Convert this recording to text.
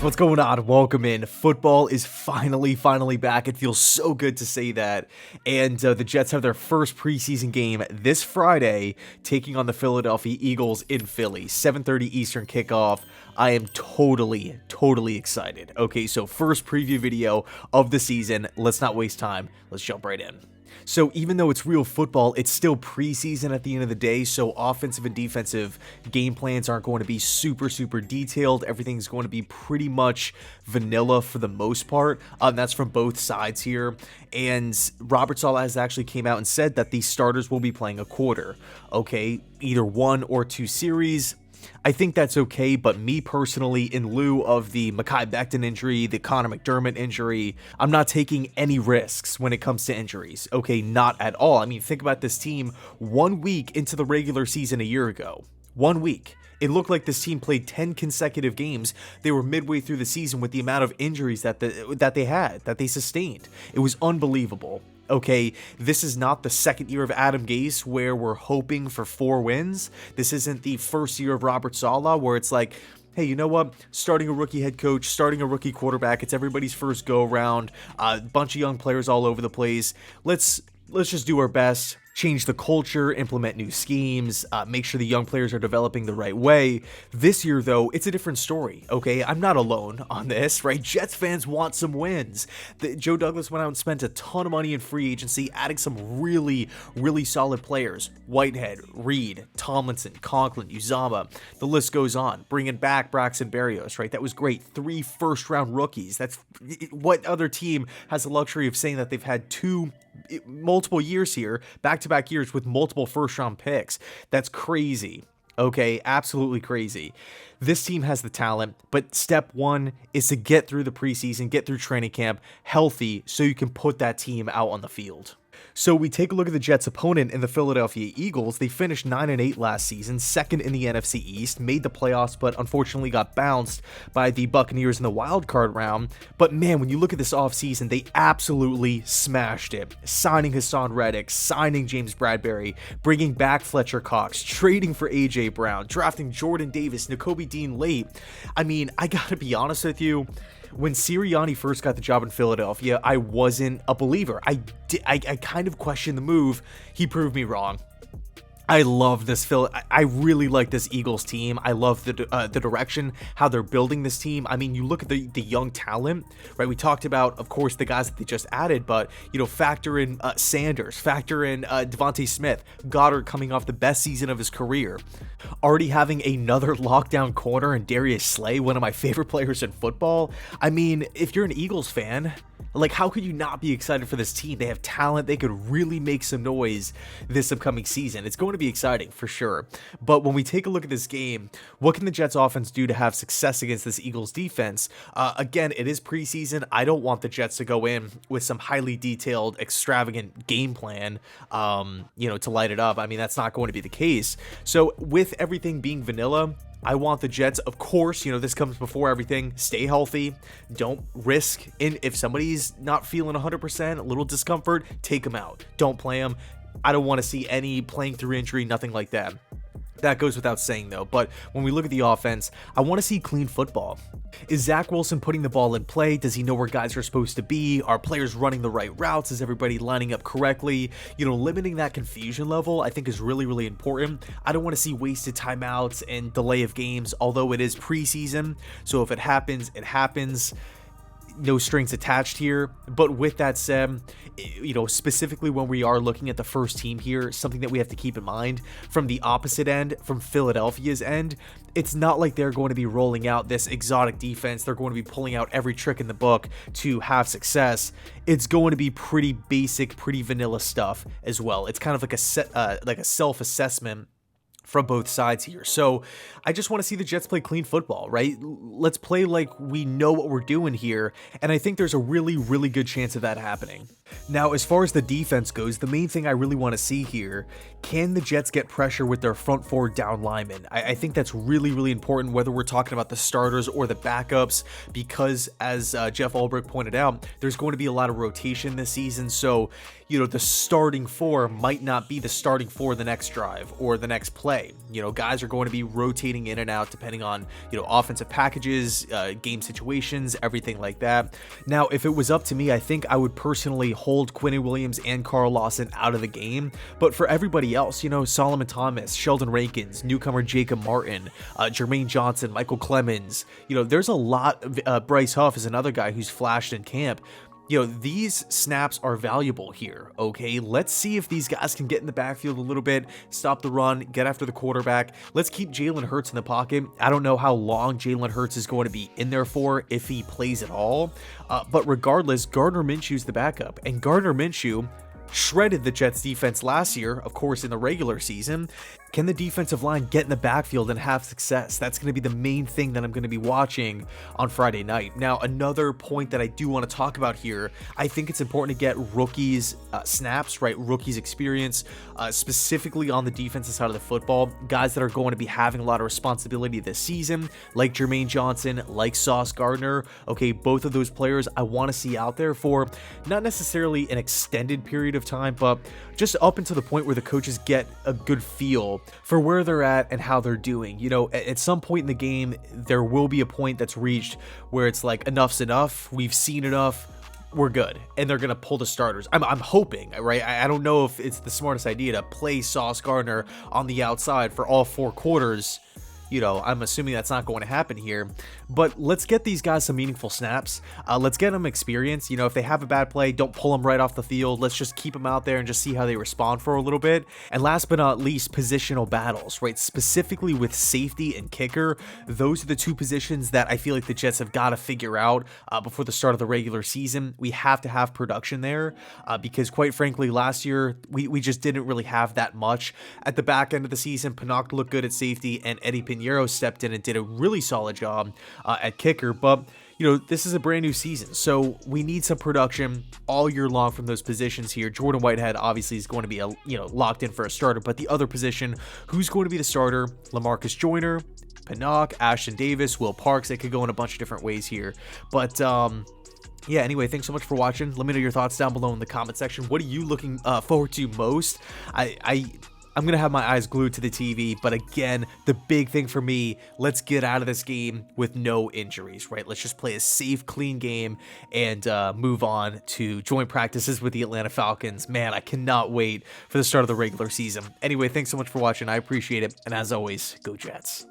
what's going on? Welcome in. Football is finally back. It feels so good to say that. And the Jets have their first preseason game this Friday, taking on the Philadelphia Eagles in Philly. 7:30 Eastern kickoff. I am totally excited. Okay, so first preview video of the season. Let's not waste time. Let's jump right in. So even though it's real football, it's still preseason at the end of the day, so offensive and defensive game plans aren't going to be super detailed. Everything's going to be pretty much vanilla for the most part. That's from both sides here. And Robert Saleh has actually came out and said that these starters will be playing a quarter. Okay, either 1 or 2 series. I think that's okay, but me personally, in lieu of the Mekhi Becton injury, the Connor McDermott injury, I'm not taking any risks when it comes to injuries. Okay, not at all. I mean, think about this team 1 week into the regular season a year ago. 1 week. It looked like this team played 10 consecutive games. They were midway through the season with the amount of injuries that they sustained. It was unbelievable. Okay, this is not the second year of Adam Gase where we're hoping for 4 wins. This isn't the first year of Robert Saleh where it's like, hey, you know what? Starting a rookie head coach, starting a rookie quarterback, it's everybody's first go around. A bunch of young players all over the place. Let's just do our best. Change the culture, implement new schemes, make sure the young players are developing the right way. This year, though, it's a different story, okay? I'm not alone on this, right? Jets fans want some wins. Joe Douglas went out and spent a ton of money in free agency, adding some really solid players. Whitehead, Reed, Tomlinson, Conklin, Uzama, the list goes on. Bringing back Braxton Berrios, right? That was great. 3 first-round rookies. That's what other team has the luxury of saying that they've had multiple years here, back-to-back years with multiple first-round picks. That's crazy. Okay, absolutely crazy. This team has the talent, but step 1 is to get through the preseason, get through training camp healthy so you can put that team out on the field. So we take a look at the Jets' opponent in the Philadelphia Eagles. They finished 9-8 last season, second in the NFC East, made the playoffs, but unfortunately got bounced by the Buccaneers in the wild card round. But man, when you look at this offseason, they absolutely smashed it. Signing Hassan Reddick, signing James Bradbury, bringing back Fletcher Cox, trading for A.J. Brown, drafting Jordan Davis, Nakobe Dean late. I mean, I gotta be honest with you. When Sirianni first got the job in Philadelphia, I wasn't a believer. I kind of questioned the move. He proved me wrong. I love this I really like this Eagles team. I love the direction, how they're building this team. I mean, you look at the young talent, right? We talked about, of course, the guys that they just added, but, you know, factor in Sanders, factor in Devontae Smith, Goddard coming off the best season of his career. Already having another lockdown corner and Darius Slay, one of my favorite players in football. I mean, if you're an Eagles fan, like, how could you not be excited for this team? They have talent. They could really make some noise this upcoming season. It's going to be exciting for sure. But when we take a look at this game, what can the Jets offense do to have success against this Eagles defense? Again, it is preseason. I don't want the Jets to go in with some highly detailed, extravagant game plan, to light it up. I mean, that's not going to be the case. So with everything being vanilla, I want the Jets, of course, this comes before everything, stay healthy, don't risk, if somebody's not feeling 100%, a little discomfort, take them out, don't play them. I don't want to see any playing through injury, nothing like that. That goes without saying, though. But when we look at the offense, I want to see clean football. Is Zach Wilson putting the ball in play? Does he know where guys are supposed to be? Are players running the right routes? Is everybody lining up correctly? Limiting that confusion level, I think, is really important. I don't want to see wasted timeouts and delay of games, although it is preseason. So if it happens, it happens. No strings attached here. But with that said, specifically when we are looking at the first team here, something that we have to keep in mind from the opposite end, from Philadelphia's end, it's not like they're going to be rolling out this exotic defense. They're going to be pulling out every trick in the book to have success. It's going to be pretty basic, pretty vanilla stuff as well. It's kind of like a self-assessment from both sides here. So I just want to see the Jets play clean football, right? Let's play like we know what we're doing here. And I think there's a really good chance of that happening. Now, as far as the defense goes, the main thing I really want to see here, can the Jets get pressure with their front four down linemen? I think that's really important, whether we're talking about the starters or the backups, because as Jeff Ulbrich pointed out, there's going to be a lot of rotation this season. So, the starting four might not be the starting four the next drive or the next play. play. Guys are going to be rotating in and out depending on, offensive packages, game situations, everything like that. Now, if it was up to me, I think I would personally hold Quinnen Williams and Carl Lawson out of the game. But for everybody else, Solomon Thomas, Sheldon Rankins, newcomer Jacob Martin, Jermaine Johnson, Michael Clemens, there's a lot. Bryce Huff is another guy who's flashed in camp. These snaps are valuable here, okay? Let's see if these guys can get in the backfield a little bit, stop the run, get after the quarterback. Let's keep Jalen Hurts in the pocket. I don't know how long Jalen Hurts is going to be in there for, if he plays at all. But regardless, Gardner Minshew's the backup, and Gardner Minshew shredded the Jets defense last year, of course, in the regular season. Can the defensive line get in the backfield and have success? That's going to be the main thing that I'm going to be watching on Friday night. Now, another point that I do want to talk about here, I think it's important to get rookies snaps, right? Rookies experience, specifically on the defensive side of the football. Guys that are going to be having a lot of responsibility this season, like Jermaine Johnson, like Sauce Gardner. Okay, both of those players I want to see out there for not necessarily an extended period of time, but just up until the point where the coaches get a good feel for where they're at and how they're doing. At some point in the game, there will be a point that's reached where it's like, enough's enough, we've seen enough, we're good, and they're gonna pull the starters. I'm hoping, right? I don't know if it's the smartest idea to play Sauce Gardner on the outside for all 4 quarters. I'm assuming that's not going to happen here, but let's get these guys some meaningful snaps. Let's get them experience. If they have a bad play, don't pull them right off the field. Let's just keep them out there and just see how they respond for a little bit. And last but not least, positional battles, right? Specifically with safety and kicker. Those are the 2 positions that I feel like the Jets have got to figure out before the start of the regular season. We have to have production there because quite frankly, last year, we just didn't really have that much. At the back end of the season, Pinnock looked good at safety and Eddie Pinheiro stepped in and did a really solid job at kicker, but this is a brand new season, so we need some production all year long from those positions here. Jordan Whitehead obviously is going to be locked in for a starter, but the other position, who's going to be the starter? LaMarcus Joyner, Pinnock, Ashton Davis, Will Parks. It could go in a bunch of different ways here, but yeah, anyway, thanks so much for watching. Let me know your thoughts down below in the comment section. What are you looking forward to most? I'm going to have my eyes glued to the TV, but again, the big thing for me, let's get out of this game with no injuries, right? Let's just play a safe, clean game and move on to joint practices with the Atlanta Falcons. Man, I cannot wait for the start of the regular season. Anyway, thanks so much for watching. I appreciate it. And as always, go Jets.